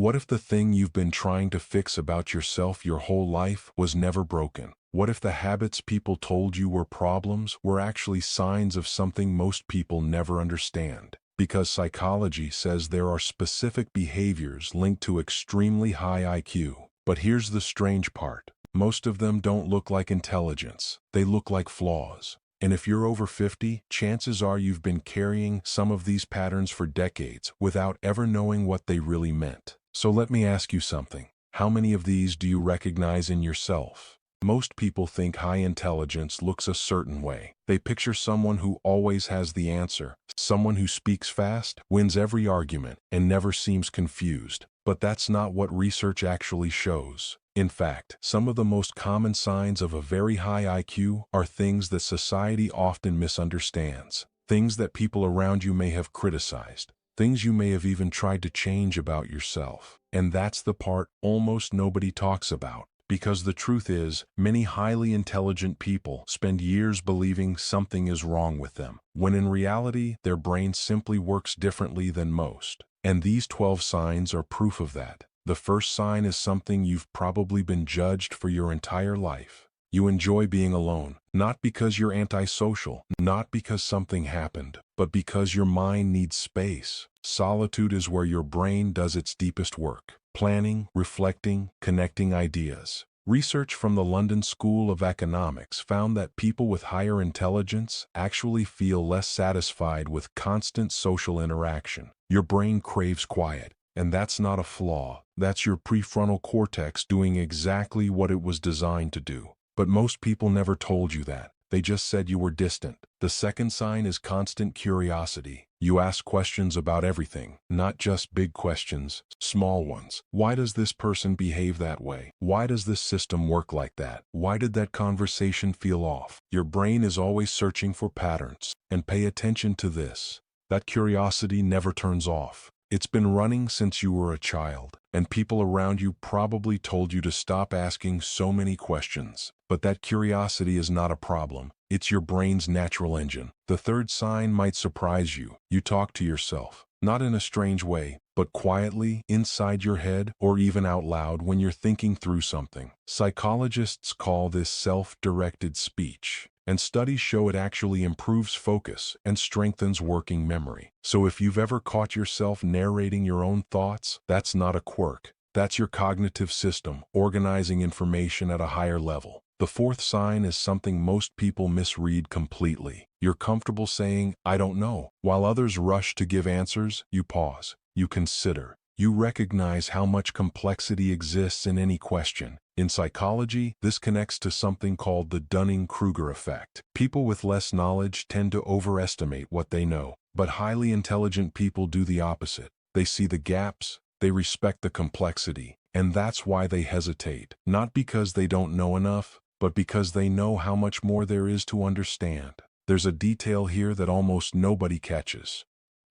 What if the thing you've been trying to fix about yourself your whole life was never broken? What if the habits people told you were problems were actually signs of something most people never understand? Because psychology says there are specific behaviors linked to extremely high IQ. But here's the strange part. Most of them don't look like intelligence. They look like flaws. And if you're over 50, chances are you've been carrying some of these patterns for decades without ever knowing what they really meant. So let me ask you something. How many of these do you recognize in yourself? Most people think high intelligence looks a certain way. They picture someone who always has the answer, someone who speaks fast, wins every argument, and never seems confused. But that's not what research actually shows. In fact, some of the most common signs of a very high IQ are things that society often misunderstands, things that people around you may have criticized, things you may have even tried to change about yourself. And that's the part almost nobody talks about. Because the truth is, many highly intelligent people spend years believing something is wrong with them, when in reality, their brain simply works differently than most. And these 12 signs are proof of that. The first sign is something you've probably been judged for your entire life. You enjoy being alone, not because you're antisocial, not because something happened, but because your mind needs space. Solitude is where your brain does its deepest work. Planning, reflecting, connecting ideas. Research from the London School of Economics found that people with higher intelligence actually feel less satisfied with constant social interaction. Your brain craves quiet, and that's not a flaw. That's your prefrontal cortex doing exactly what it was designed to do. But most people never told you that. They just said you were distant. The second sign is constant curiosity. You ask questions about everything, not just big questions, small ones. Why does this person behave that way? Why does this system work like that? Why did that conversation feel off? Your brain is always searching for patterns. And pay attention to this. That curiosity never turns off. It's been running since you were a child, and people around you probably told you to stop asking so many questions. But that curiosity is not a problem. It's your brain's natural engine. The third sign might surprise you. You talk to yourself, not in a strange way, but quietly, inside your head, or even out loud when you're thinking through something. Psychologists call this self-directed speech. And studies show it actually improves focus and strengthens working memory. So if you've ever caught yourself narrating your own thoughts, that's not a quirk. That's your cognitive system organizing information at a higher level. The fourth sign is something most people misread completely. You're comfortable saying, "I don't know." While others rush to give answers, you pause. You consider. You recognize how much complexity exists in any question. In psychology, this connects to something called the Dunning-Kruger effect. People with less knowledge tend to overestimate what they know, but highly intelligent people do the opposite. They see the gaps, they respect the complexity, and that's why they hesitate. Not because they don't know enough, but because they know how much more there is to understand. There's a detail here that almost nobody catches.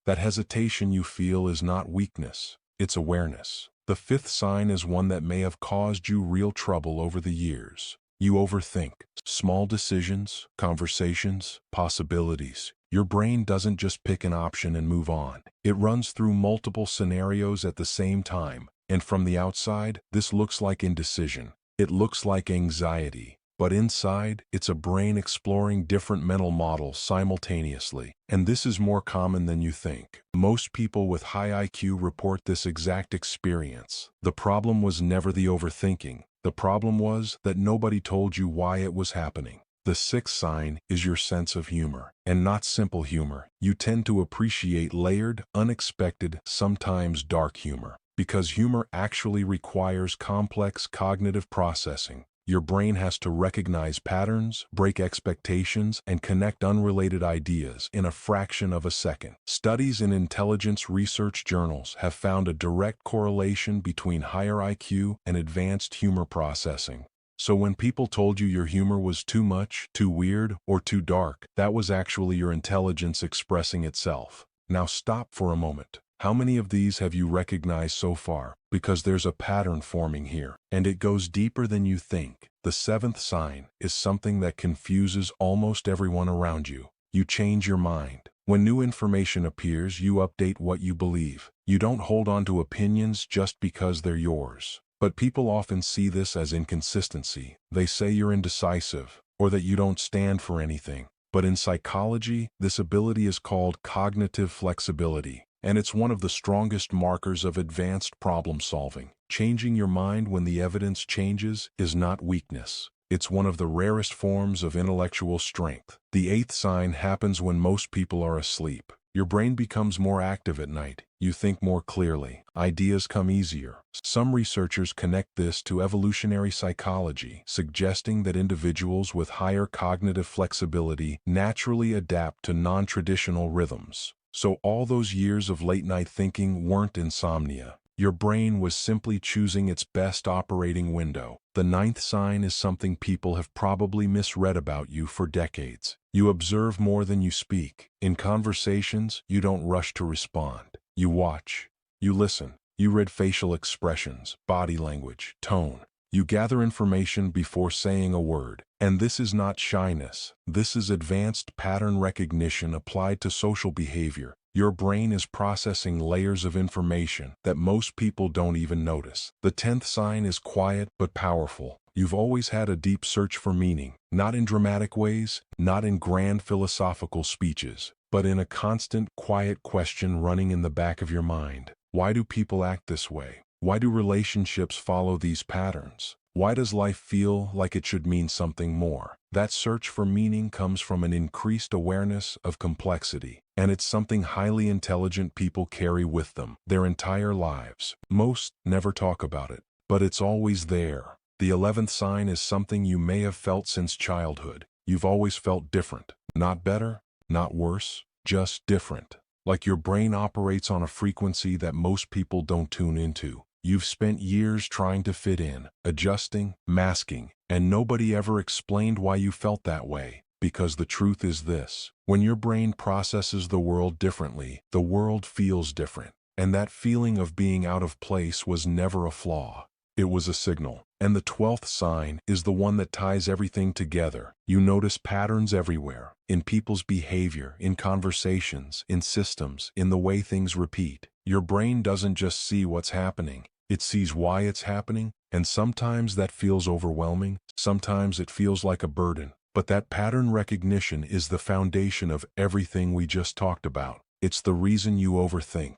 That hesitation you feel is not weakness, it's awareness. The fifth sign is one that may have caused you real trouble over the years. You overthink small decisions, conversations, possibilities. Your brain doesn't just pick an option and move on. It runs through multiple scenarios at the same time, and from the outside, this looks like indecision. It looks like anxiety. But inside, it's a brain exploring different mental models simultaneously. And this is more common than you think. Most people with high IQ report this exact experience. The problem was never the overthinking. The problem was that nobody told you why it was happening. The sixth sign is your sense of humor, and not simple humor. You tend to appreciate layered, unexpected, sometimes dark humor, because humor actually requires complex cognitive processing. Your brain has to recognize patterns, break expectations, and connect unrelated ideas in a fraction of a second. Studies in intelligence research journals have found a direct correlation between higher IQ and advanced humor processing. So when people told you your humor was too much, too weird, or too dark, that was actually your intelligence expressing itself. Now stop for a moment. How many of these have you recognized so far? Because there's a pattern forming here, and it goes deeper than you think. The seventh sign is something that confuses almost everyone around you. You change your mind. When new information appears, you update what you believe. You don't hold on to opinions just because they're yours. But people often see this as inconsistency. They say you're indecisive, or that you don't stand for anything. But in psychology, this ability is called cognitive flexibility, and it's one of the strongest markers of advanced problem solving. Changing your mind when the evidence changes is not weakness. It's one of the rarest forms of intellectual strength. The eighth sign happens when most people are asleep. Your brain becomes more active at night. You think more clearly. Ideas come easier. Some researchers connect this to evolutionary psychology, suggesting that individuals with higher cognitive flexibility naturally adapt to non-traditional rhythms. So all those years of late-night thinking weren't insomnia. Your brain was simply choosing its best operating window. The ninth sign is something people have probably misread about you for decades. You observe more than you speak. In conversations, you don't rush to respond. You watch. You listen. You read facial expressions, body language, tone. You gather information before saying a word. And this is not shyness. This is advanced pattern recognition applied to social behavior. Your brain is processing layers of information that most people don't even notice. The 10th sign is quiet but powerful. You've always had a deep search for meaning, not in dramatic ways, not in grand philosophical speeches, but in a constant, quiet question running in the back of your mind. Why do people act this way? Why do relationships follow these patterns? Why does life feel like it should mean something more? That search for meaning comes from an increased awareness of complexity, and it's something highly intelligent people carry with them their entire lives. Most never talk about it, but it's always there. The 11th sign is something you may have felt since childhood. You've always felt different. Not better, not worse, just different. Like your brain operates on a frequency that most people don't tune into. You've spent years trying to fit in, adjusting, masking, and nobody ever explained why you felt that way. Because the truth is this: when your brain processes the world differently, the world feels different. And that feeling of being out of place was never a flaw. It was a signal. And the 12th sign is the one that ties everything together. You notice patterns everywhere, in people's behavior, in conversations, in systems, in the way things repeat. Your brain doesn't just see what's happening, it sees why it's happening, and sometimes that feels overwhelming, sometimes it feels like a burden. But that pattern recognition is the foundation of everything we just talked about. It's the reason you overthink,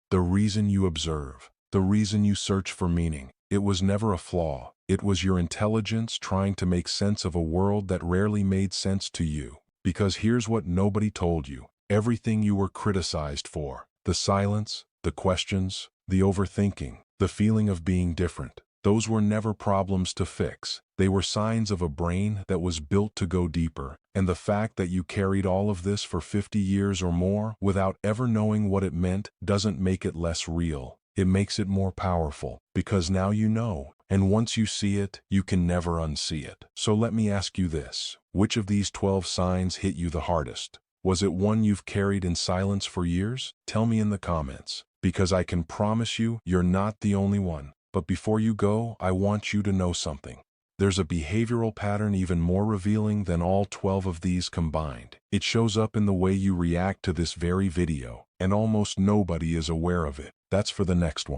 the reason you observe, the reason you search for meaning. It was never a flaw. It was your intelligence trying to make sense of a world that rarely made sense to you. Because here's what nobody told you. Everything you were criticized for, the silence, the questions, the overthinking, the feeling of being different, those were never problems to fix. They were signs of a brain that was built to go deeper. And the fact that you carried all of this for 50 years or more without ever knowing what it meant doesn't make it less real. It makes it more powerful, because now you know, and once you see it, you can never unsee it. So let me ask you this: which of these 12 signs hit you the hardest? Was it one you've carried in silence for years? Tell me in the comments, because I can promise you, you're not the only one. But before you go, I want you to know something. There's a behavioral pattern even more revealing than all 12 of these combined. It shows up in the way you react to this very video, and almost nobody is aware of it. That's for the next one.